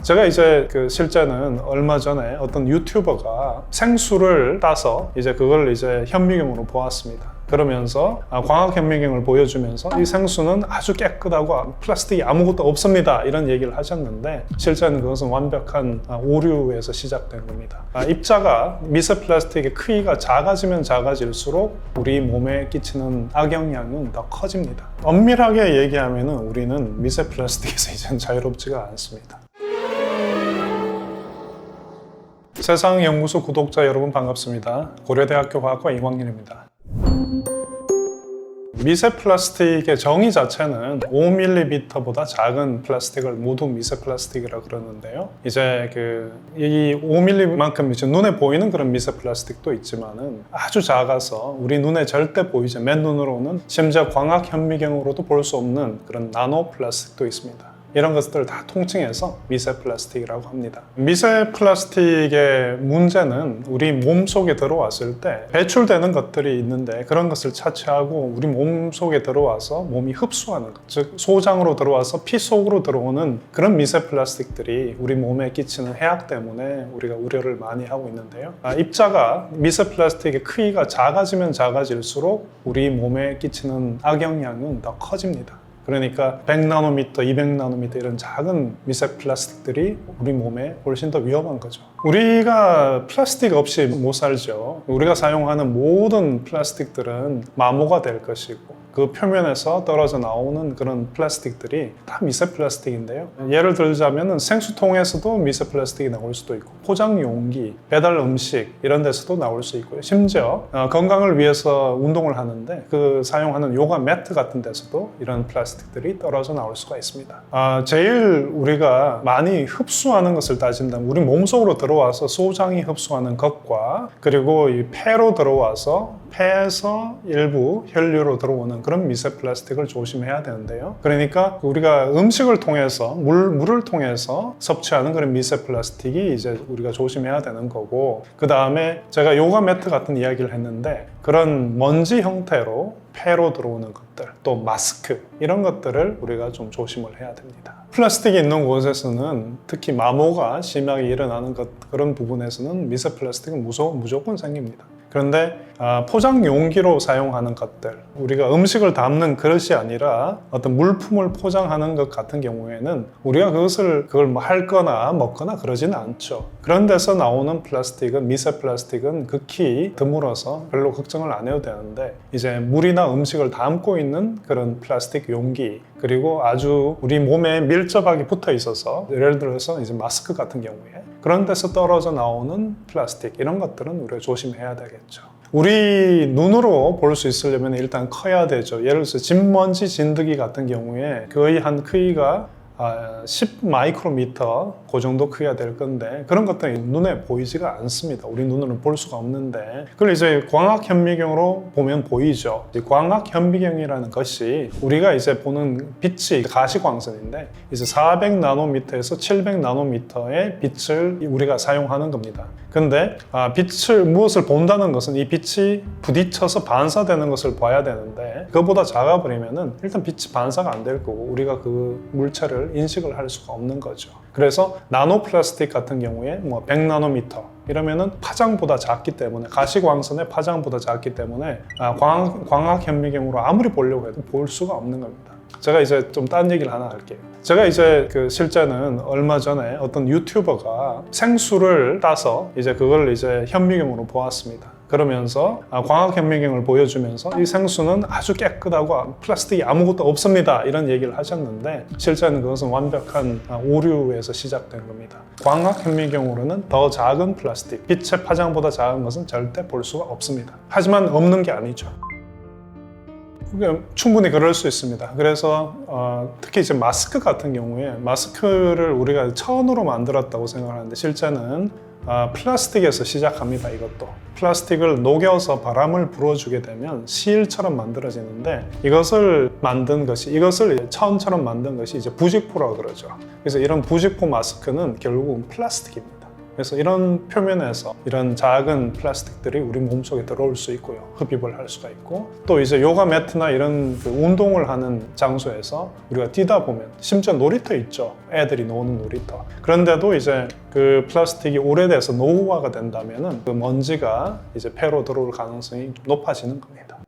제가 이제 실제는 얼마 전에 어떤 유튜버가 생수를 따서 이제 그걸 이제 현미경으로 보았습니다. 그러면서 광학 현미경을 보여주면서 이 생수는 아주 깨끗하고 플라스틱이 아무것도 없습니다, 이런 얘기를 하셨는데, 실제는 그것은 완벽한 오류에서 시작된 겁니다. 입자가 미세 플라스틱의 크기가 작아지면 작아질수록 우리 몸에 끼치는 악영향은 더 커집니다. 엄밀하게 얘기하면 우리는 미세 플라스틱에서 이제는 자유롭지가 않습니다. 세상연구소 구독자 여러분 반갑습니다. 고려대학교 과학과 이광렬입니다. 미세 플라스틱의 정의 자체는 5mm보다 작은 플라스틱을 모두 미세 플라스틱이라고 그러는데요. 이제 이 5mm만큼 이제 눈에 보이는 그런 미세 플라스틱도 있지만은 아주 작아서 우리 눈에 절대 보이지, 맨눈으로는 심지어 광학 현미경으로도 볼 수 없는 그런 나노 플라스틱도 있습니다. 이런 것들을 다 통칭해서 미세 플라스틱이라고 합니다. 미세 플라스틱의 문제는 우리 몸 속에 들어왔을 때 배출되는 것들이 있는데, 그런 것을 차치하고 우리 몸 속에 들어와서 몸이 흡수하는 것, 즉 소장으로 들어와서 피 속으로 들어오는 그런 미세 플라스틱들이 우리 몸에 끼치는 해악 때문에 우리가 우려를 많이 하고 있는데요. 입자가 미세 플라스틱의 크기가 작아지면 작아질수록 우리 몸에 끼치는 악영향은 더 커집니다. 그러니까 100나노미터, 200나노미터 이런 작은 미세 플라스틱들이 우리 몸에 훨씬 더 위험한 거죠. 우리가 플라스틱 없이 못 살죠. 우리가 사용하는 모든 플라스틱들은 마모가 될 것이고, 그 표면에서 떨어져 나오는 그런 플라스틱들이 다 미세 플라스틱인데요. 예를 들자면 생수통에서도 미세 플라스틱이 나올 수도 있고, 포장 용기, 배달 음식 이런 데서도 나올 수 있고요. 심지어 건강을 위해서 운동을 하는데 그 사용하는 요가 매트 같은 데서도 이런 플라스틱들이 떨어져 나올 수가 있습니다. 제일 우리가 많이 흡수하는 것을 따진다면 우리 몸속으로 들어와서 소장이 흡수하는 것과, 그리고 이 폐로 들어와서 폐에서 일부 혈류로 들어오는 그런 미세 플라스틱을 조심해야 되는데요. 그러니까 우리가 음식을 통해서 물을 통해서 섭취하는 그런 미세 플라스틱이 이제 우리가 조심해야 되는 거고, 그 다음에 제가 요가 매트 같은 이야기를 했는데, 그런 먼지 형태로 폐로 들어오는 것들, 또 마스크, 이런 것들을 우리가 좀 조심을 해야 됩니다. 플라스틱이 있는 곳에서는, 특히 마모가 심하게 일어나는 그런 부분에서는 미세 플라스틱은 무조건 생깁니다. 그런데 포장 용기로 사용하는 것들, 우리가 음식을 담는 그릇이 아니라 어떤 물품을 포장하는 것 같은 경우에는 우리가 그걸 뭐 핥거나 먹거나 그러지는 않죠. 그런 데서 나오는 플라스틱은, 미세 플라스틱은 극히 드물어서 별로 걱정을 안 해도 되는데, 이제 물이나 음식을 담고 있는 그런 플라스틱 용기, 그리고 아주 우리 몸에 밀접하게 붙어 있어서, 예를 들어서 이제 마스크 같은 경우에 그런 데서 떨어져 나오는 플라스틱, 이런 것들은 우리가 조심해야 되겠죠. 우리 눈으로 볼 수 있으려면 일단 커야 되죠. 예를 들어서 진먼지 진드기 같은 경우에 거의 한 크기가 10 마이크로미터 그 정도 크기가 될 건데, 그런 것들이 눈에 보이지가 않습니다. 우리 눈으로는 볼 수가 없는데, 그걸 이제 광학 현미경으로 보면 보이죠. 광학 현미경이라는 것이 우리가 이제 보는 빛이 가시광선인데, 이제 400나노미터에서 700나노미터의 빛을 우리가 사용하는 겁니다. 근데 무엇을 본다는 것은 이 빛이 부딪혀서 반사되는 것을 봐야 되는데, 그거보다 작아버리면은 일단 빛이 반사가 안 될 거고 우리가 그 물체를 인식을 할 수가 없는 거죠. 그래서 나노 플라스틱 같은 경우에 뭐 100나노미터 이러면은 파장보다 작기 때문에, 가시광선의 파장보다 작기 때문에 광학 현미경으로 아무리 보려고 해도 볼 수가 없는 겁니다. 제가 이제 좀 딴 얘기를 하나 할게요. 제가 이제 실제는 얼마 전에 어떤 유튜버가 생수를 따서 이제 그걸 이제 현미경으로 보았습니다. 그러면서 광학 현미경을 보여주면서 이 생수는 아주 깨끗하고 플라스틱이 아무것도 없습니다, 이런 얘기를 하셨는데, 실제는 그것은 완벽한 오류에서 시작된 겁니다. 광학 현미경으로는 더 작은 플라스틱, 빛의 파장보다 작은 것은 절대 볼 수가 없습니다. 하지만 없는 게 아니죠. 충분히 그럴 수 있습니다. 그래서 특히 이제 마스크 같은 경우에, 마스크를 우리가 천으로 만들었다고 생각하는데 실제는 플라스틱에서 시작합니다. 이것도 플라스틱을 녹여서 바람을 불어주게 되면 실처럼 만들어지는데, 이것을 천처럼 만든 것이 이제 부직포라고 그러죠. 그래서 이런 부직포 마스크는 결국은 플라스틱입니다. 그래서 이런 표면에서 이런 작은 플라스틱들이 우리 몸속에 들어올 수 있고요. 흡입을 할 수가 있고, 또 이제 요가 매트나 이런 그 운동을 하는 장소에서 우리가 뛰다 보면, 심지어 놀이터 있죠. 애들이 노는 놀이터. 그런데도 이제 그 플라스틱이 오래돼서 노후화가 된다면은 그 먼지가 이제 폐로 들어올 가능성이 높아지는 겁니다.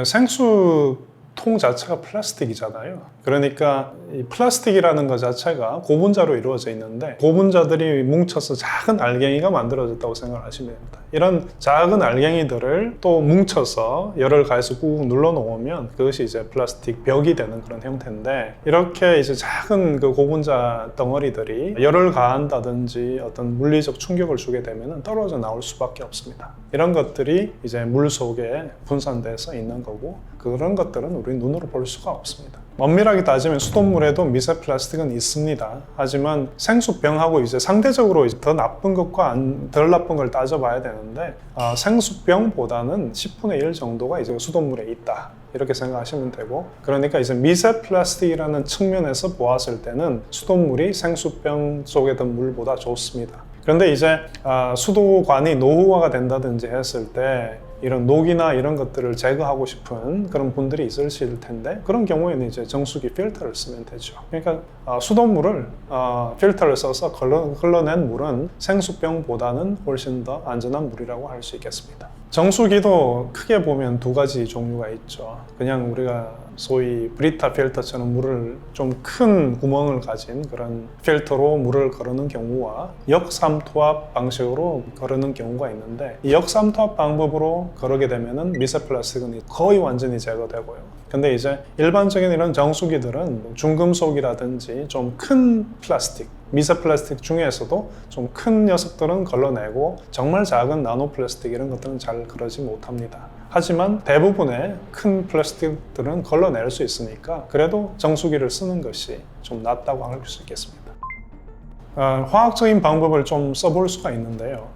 생수통 자체가 플라스틱이잖아요. 그러니까 이 플라스틱이라는 것 자체가 고분자로 이루어져 있는데, 고분자들이 뭉쳐서 작은 알갱이가 만들어졌다고 생각하시면 됩니다. 이런 작은 알갱이들을 또 뭉쳐서 열을 가해서 꾹 눌러 놓으면 그것이 이제 플라스틱 벽이 되는 그런 형태인데, 이렇게 이제 작은 그 고분자 덩어리들이 열을 가한다든지 어떤 물리적 충격을 주게 되면 떨어져 나올 수밖에 없습니다. 이런 것들이 이제 물 속에 분산돼서 있는 거고, 그런 것들은 우리 눈으로 볼 수가 없습니다. 엄밀하게 따지면 수돗물에도 미세 플라스틱은 있습니다. 하지만 생수병하고 이제 상대적으로 더 나쁜 것과 덜 나쁜 걸 따져봐야 되는데, 생수병보다는 10분의 1 정도가 이제 수돗물에 있다. 이렇게 생각하시면 되고, 그러니까 이제 미세 플라스틱이라는 측면에서 보았을 때는 수돗물이 생수병 속에 든 물보다 좋습니다. 그런데 이제 수도관이 노후화가 된다든지 했을 때 이런 녹이나 이런 것들을 제거하고 싶은 그런 분들이 있으실 텐데, 그런 경우에는 이제 정수기 필터를 쓰면 되죠. 그러니까 수돗물을 필터를 써서 흘러낸 물은 생수병보다는 훨씬 더 안전한 물이라고 할 수 있겠습니다. 정수기도 크게 보면 두 가지 종류가 있죠. 그냥 우리가 소위 브리타 필터처럼 물을 좀 큰 구멍을 가진 그런 필터로 물을 거르는 경우와 역삼투압 방식으로 거르는 경우가 있는데, 이 역삼투압 방법으로 거르게 되면은 미세 플라스틱은 거의 완전히 제거되고요. 근데 이제 일반적인 이런 정수기들은 중금속이라든지 좀 큰 플라스틱, 미세 플라스틱 중에서도 좀 큰 녀석들은 걸러내고, 정말 작은 나노 플라스틱 이런 것들은 잘 그러지 못합니다. 하지만 대부분의 큰 플라스틱들은 걸러낼 수 있으니까 그래도 정수기를 쓰는 것이 좀 낫다고 할 수 있겠습니다. 화학적인 방법을 좀 써볼 수가 있는데요.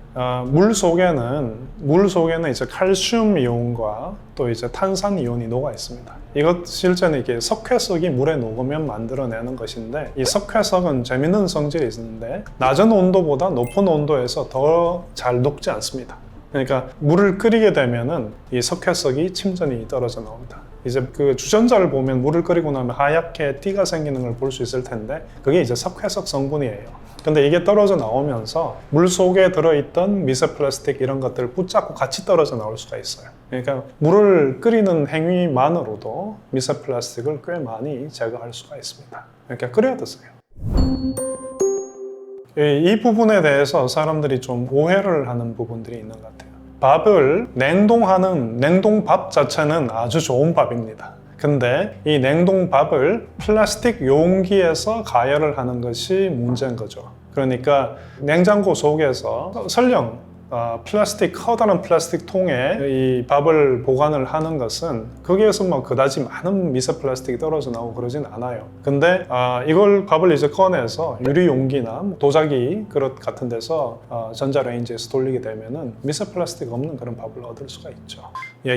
물 속에는 이제 칼슘 이온과 또 이제 탄산 이온이 녹아 있습니다. 이것 실제는 이게 석회석이 물에 녹으면 만들어내는 것인데, 이 석회석은 재밌는 성질이 있는데 낮은 온도보다 높은 온도에서 더 잘 녹지 않습니다. 그러니까 물을 끓이게 되면은 이 석회석이 침전이 떨어져 나옵니다. 이제 그 주전자를 보면 물을 끓이고 나면 하얗게 띠가 생기는 걸 볼 수 있을 텐데, 그게 이제 석회석 성분이에요. 근데 이게 떨어져 나오면서 물 속에 들어있던 미세 플라스틱 이런 것들을 붙잡고 같이 떨어져 나올 수가 있어요. 그러니까 물을 끓이는 행위만으로도 미세 플라스틱을 꽤 많이 제거할 수가 있습니다. 그러니까 끓여 드세요. 이 부분에 대해서 사람들이 좀 오해를 하는 부분들이 있는 것 같아요. 밥을 냉동하는 냉동밥 자체는 아주 좋은 밥입니다. 근데 이 냉동밥을 플라스틱 용기에서 가열을 하는 것이 문제인 거죠. 그러니까 냉장고 속에서 설령 커다란 플라스틱 통에 이 밥을 보관을 하는 것은 거기에서 뭐 그다지 많은 미세 플라스틱이 떨어져 나오고 그러진 않아요. 근데 이걸 밥을 이제 꺼내서 유리 용기나 도자기 그릇 같은 데서 전자레인지에서 돌리게 되면은 미세 플라스틱 없는 그런 밥을 얻을 수가 있죠.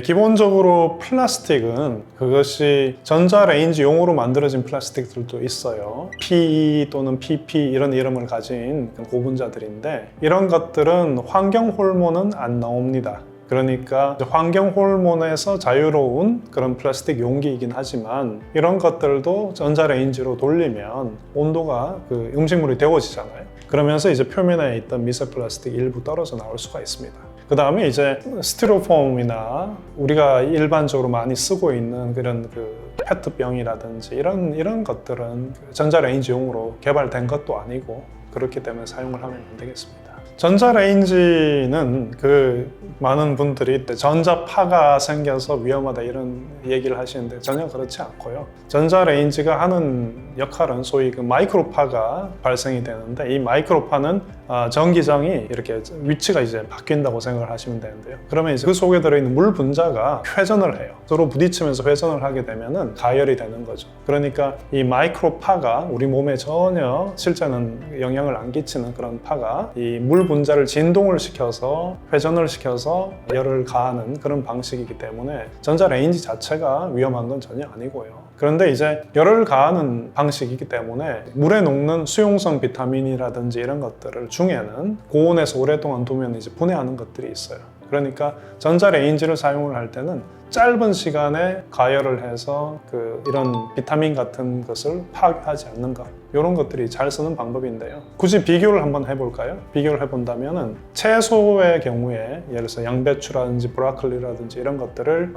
기본적으로 플라스틱은 그것이 전자레인지용으로 만들어진 플라스틱들도 있어요. PE 또는 PP 이런 이름을 가진 고분자들인데, 이런 것들은 환경 호르몬은 안 나옵니다. 그러니까 환경 호르몬에서 자유로운 그런 플라스틱 용기이긴 하지만, 이런 것들도 전자레인지로 돌리면 온도가 그 음식물이 데워지잖아요. 그러면서 이제 표면에 있던 미세 플라스틱 일부 떨어져 나올 수가 있습니다. 그 다음에 이제 스티로폼이나 우리가 일반적으로 많이 쓰고 있는 그런 그 페트병이라든지 이런 것들은 전자레인지용으로 개발된 것도 아니고, 그렇기 때문에 사용을 하면 안 되겠습니다. 전자레인지는 그 많은 분들이 전자파가 생겨서 위험하다 이런 얘기를 하시는데 전혀 그렇지 않고요. 전자레인지가 하는 역할은 소위 그 마이크로파가 발생이 되는데, 이 마이크로파는 전기장이 이렇게 위치가 이제 바뀐다고 생각을 하시면 되는데요. 그러면 이제 그 속에 들어있는 물 분자가 회전을 해요. 서로 부딪히면서 회전을 하게 되면은 가열이 되는 거죠. 그러니까 이 마이크로파가 우리 몸에 전혀 실제는 영향을 안 끼치는 그런 파가 이 물 분자를 진동을 시켜서 회전을 시켜서 열을 가하는 그런 방식이기 때문에 전자레인지 자체가 위험한 건 전혀 아니고요. 그런데 이제 열을 가하는 방식이기 때문에 물에 녹는 수용성 비타민이라든지 이런 것들을 중에는 고온에서 오랫동안 두면 이제 분해하는 것들이 있어요. 그러니까 전자레인지를 사용을 할 때는 짧은 시간에 가열을 해서 이런 비타민 같은 것을 파괴하지 않는 것, 이런 것들이 잘 쓰는 방법인데요. 굳이 비교를 한번 해볼까요? 비교를 해본다면은 채소의 경우에 예를 들어서 양배추라든지 브로콜리라든지 이런 것들을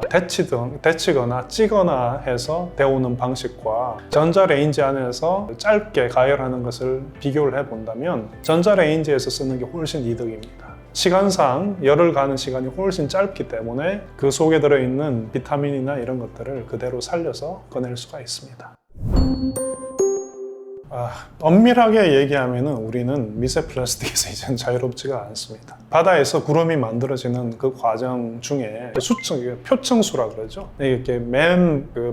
데치거나 찌거나 해서 데우는 방식과 전자레인지 안에서 짧게 가열하는 것을 비교를 해본다면 전자레인지에서 쓰는 게 훨씬 이득입니다. 시간상 열을 가는 시간이 훨씬 짧기 때문에 그 속에 들어있는 비타민이나 이런 것들을 그대로 살려서 꺼낼 수가 있습니다. 엄밀하게 얘기하면 우리는 미세 플라스틱에서 이제는 자유롭지가 않습니다. 바다에서 구름이 만들어지는 그 과정 중에 표층수라 그러죠. 이렇게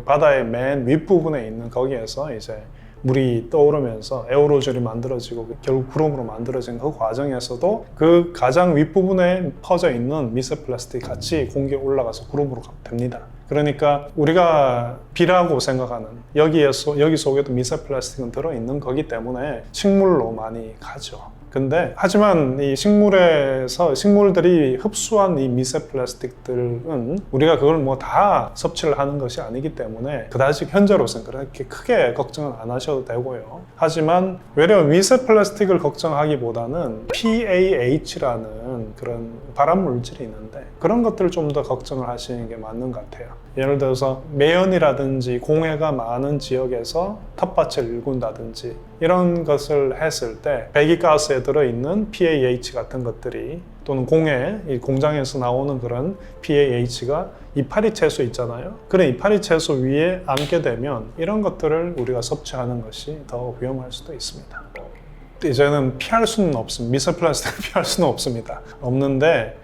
바다의 맨 윗부분에 있는 거기에서 이제 물이 떠오르면서 에어로졸이 만들어지고 결국 구름으로 만들어진 그 과정에서도 그 가장 윗부분에 퍼져 있는 미세 플라스틱 같이 공기에 올라가서 구름으로 됩니다. 그러니까 우리가 비라고 생각하는 여기 속에도 미세 플라스틱은 들어있는 거기 때문에 식물로 많이 가죠. 하지만 이 식물들이 흡수한 이 미세 플라스틱들은 우리가 그걸 뭐 다 섭취를 하는 것이 아니기 때문에 그다지 현재로서는 그렇게 크게 걱정은 안 하셔도 되고요. 하지만 외려 미세 플라스틱을 걱정하기보다는 PAH라는 그런 발암 물질이 있는데 그런 것들을 좀 더 걱정을 하시는 게 맞는 것 같아요. 예를 들어서 매연이라든지 공해가 많은 지역에서 텃밭을 일군다든지 이런 것을 했을 때 배기가스에 들어있는 PAH 같은 것들이 또는 공해, 이 공장에서 나오는 그런 PAH가 이파리 채소 있잖아요. 그런 이파리 채소 위에 앉게 되면 이런 것들을 우리가 섭취하는 것이 더 위험할 수도 있습니다. 이제는 피할 수는 없습니다. 미세 플라스틱을 피할 수는 없는데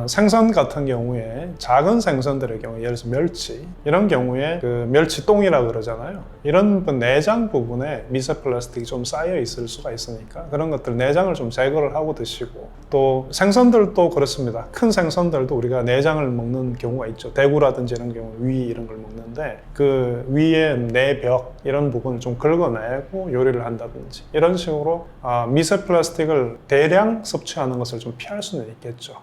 생선 같은 경우에 작은 생선들의 경우 예를 들어서 멸치 이런 경우에 멸치똥이라고 그러잖아요. 이런 내장 부분에 미세 플라스틱이 좀 쌓여 있을 수가 있으니까 그런 것들 내장을 좀 제거를 하고 드시고 또 생선들도 그렇습니다. 큰 생선들도 우리가 내장을 먹는 경우가 있죠. 대구라든지 이런 경우 위 이런 걸 먹는데 그 위에 내벽 이런 부분을 좀 긁어내고 요리를 한다든지 이런 식으로 미세 플라스틱을 대량 섭취하는 것을 좀 피할 수는 있겠죠.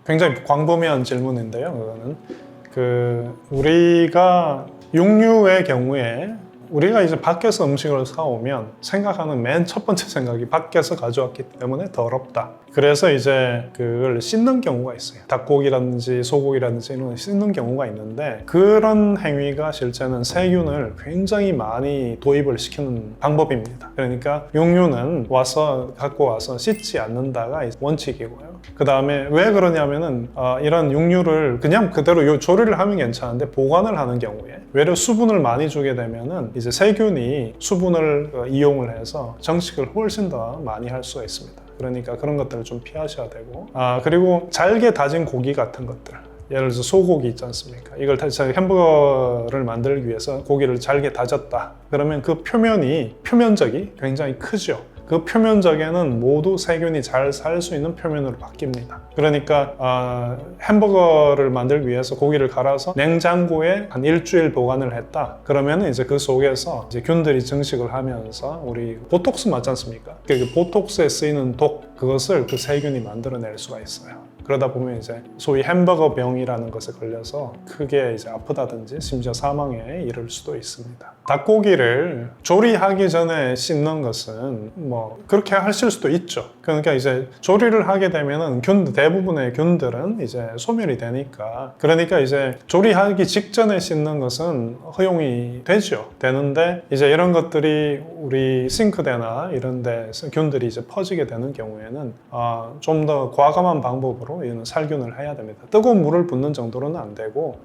굉장히 광범위한 질문인데요. 그거는 우리가 육류의 경우에 우리가 이제 밖에서 음식을 사오면 생각하는 맨 첫 번째 생각이 밖에서 가져왔기 때문에 더럽다. 그래서 이제 그걸 씻는 경우가 있어요. 닭고기라든지 소고기라든지 이런 걸 씻는 경우가 있는데 그런 행위가 실제는 세균을 굉장히 많이 도입을 시키는 방법입니다. 그러니까 육류는 갖고 와서 씻지 않는다가 원칙이고요. 그 다음에 왜 그러냐면은 이런 육류를 그냥 그대로 조리를 하면 괜찮은데 보관을 하는 경우에 외려 수분을 많이 주게 되면은 이제 세균이 수분을 이용을 해서 정식을 훨씬 더 많이 할 수가 있습니다. 그러니까 그런 것들을 좀 피하셔야 되고 그리고 잘게 다진 고기 같은 것들 예를 들어서 소고기 있지 않습니까? 이걸 햄버거를 만들기 위해서 고기를 잘게 다졌다. 그러면 그 표면적이 굉장히 크죠. 그 표면적에는 모두 세균이 잘 살 수 있는 표면으로 바뀝니다. 그러니까 햄버거를 만들기 위해서 고기를 갈아서 냉장고에 한 일주일 보관을 했다. 그러면 이제 그 속에서 이제 균들이 증식을 하면서 우리 보톡스 맞지 않습니까? 그 보톡스에 쓰이는 독 그것을 그 세균이 만들어낼 수가 있어요. 그러다 보면 이제 소위 햄버거 병이라는 것에 걸려서 크게 이제 아프다든지 심지어 사망에 이를 수도 있습니다. 닭고기를 조리하기 전에 씻는 것은 뭐 그렇게 하실 수도 있죠. 그러니까 이제 조리를 하게 되면은 대부분의 균들은 이제 소멸이 되니까 그러니까 이제 조리하기 직전에 씻는 것은 허용이 되는데 이제 이런 것들이 우리 싱크대나 이런 데서 균들이 이제 퍼지게 되는 경우에는 좀 더 과감한 방법으로 이는 살균을 해야 됩니다. 뜨거운 물을 붓는 정도로는 안 되고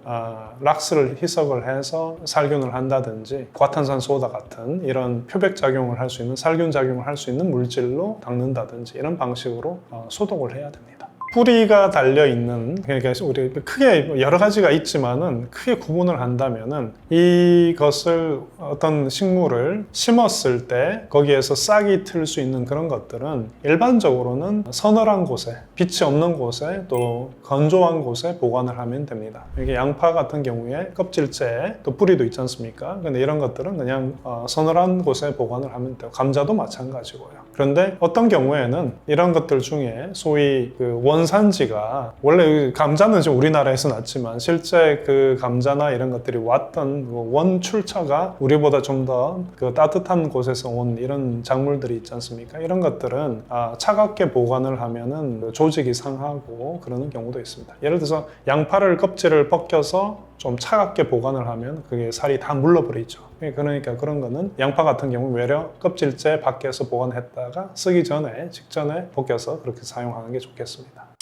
락스를 희석을 해서 살균을 한다든지 과탄산소다 같은 이런 표백작용을 할 수 있는 살균작용을 할 수 있는 물질로 닦는다든지 이런 방식으로 소독을 해야 됩니다. 뿌리가 달려 있는, 그러니까 우리 크게 여러 가지가 있지만은 크게 구분을 한다면은 이것을 어떤 식물을 심었을 때 거기에서 싹이 틀 수 있는 그런 것들은 일반적으로는 서늘한 곳에, 빛이 없는 곳에, 또 건조한 곳에 보관을 하면 됩니다. 이게 양파 같은 경우에 껍질째 또 뿌리도 있지 않습니까? 근데 이런 것들은 그냥 서늘한 곳에 보관을 하면 돼요. 감자도 마찬가지고요. 그런데 어떤 경우에는 이런 것들 중에 소위 그 원산지가, 원래 감자는 지금 우리나라에서 났지만 실제 그 감자나 이런 것들이 왔던 그 원출처가 우리보다 좀 더 그 따뜻한 곳에서 온 이런 작물들이 있지 않습니까? 이런 것들은 차갑게 보관을 하면은 조직이 상하고 그러는 경우도 있습니다. 예를 들어서 양파를 껍질을 벗겨서 좀 차갑게 보관을 하면 그게 살이 다 물러버리죠. 그러니까 그런 거는 양파 같은 경우 외려 껍질째 밖에서 보관했다가 쓰기 전에 직전에 벗겨서 그렇게 사용하는 게 좋겠습니다.